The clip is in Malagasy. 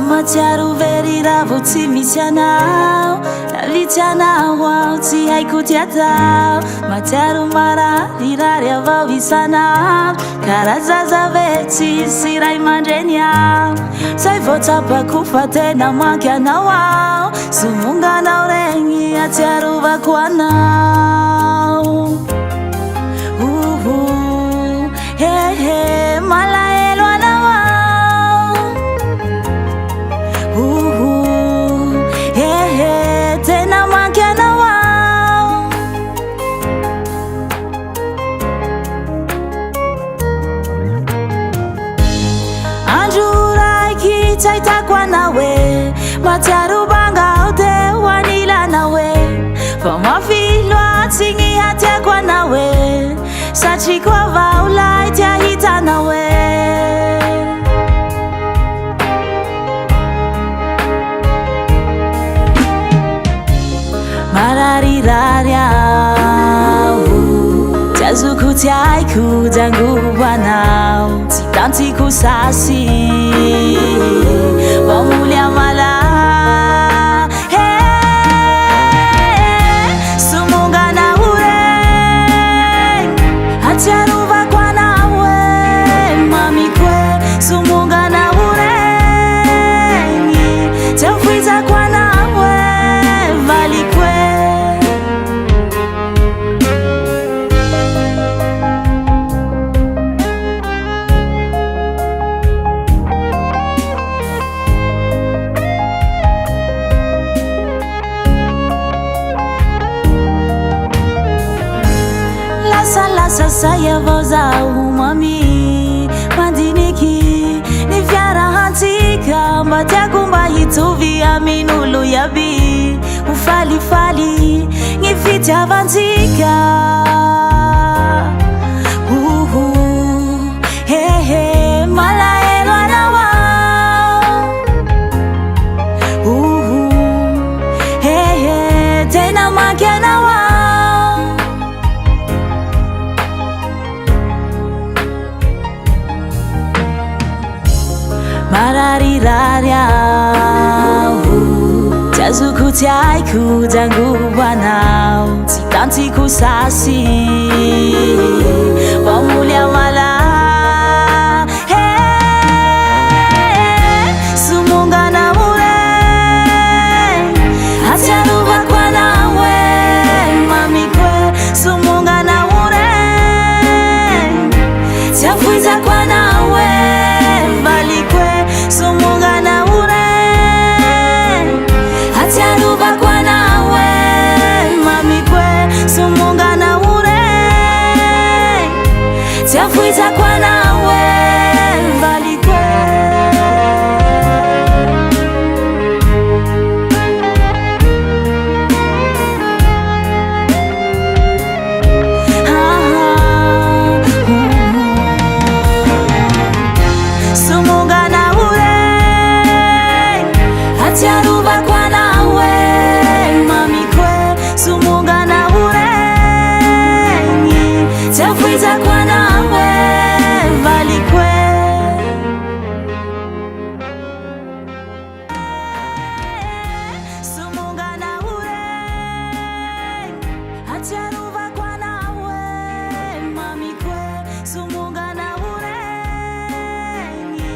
matsiaro very raha vao tsy misy anao navitsy anao ao tsy haiko ty atao matsiaro mararirary avao isanao karazaza ve tsisy ray mandreny ao zay vao tsapako fa tena manky anao ao somonganao regny atsiarovako anao hehe malahelo anao hehe tena manky anao andro raiky tsy ahitako anao e matsiaro bangao teo anilanao e fa mafy loatsy gny hatiako anao e satriko avao lay ty ahitanao e mararirary aho tsy azoko tsy haiko jangoanao tsy tantiko sasy mamoly amala somonganao regny atsiarovako anao e mamiko e somonganao regny tsy afoizako anao e valiko e lasa say avao zaho mami mandiniky ny fiarahantsika mba tiako mba hitovy amin'olo iaby ho falifaly ny fitiavantsika hehe malahelo anao hehe tena manky anao mararirary aho tsy azoko tsy haiko jangoanao tsy tantiko sasy mamoly amala somonganao regny atsiarovako anao e mamiko e somonganao regny tsy afoizako anao e valiko e somonganao regny atsiarovako anao e mamiko e somonganao regny tsy afoizako anao e valiko e somonganao regny atsiarovako anao e mamiko e somonganao regny tsy afoizako anao e valiko e somonganao regny atsiarovako anao e mamiko e somonganao regny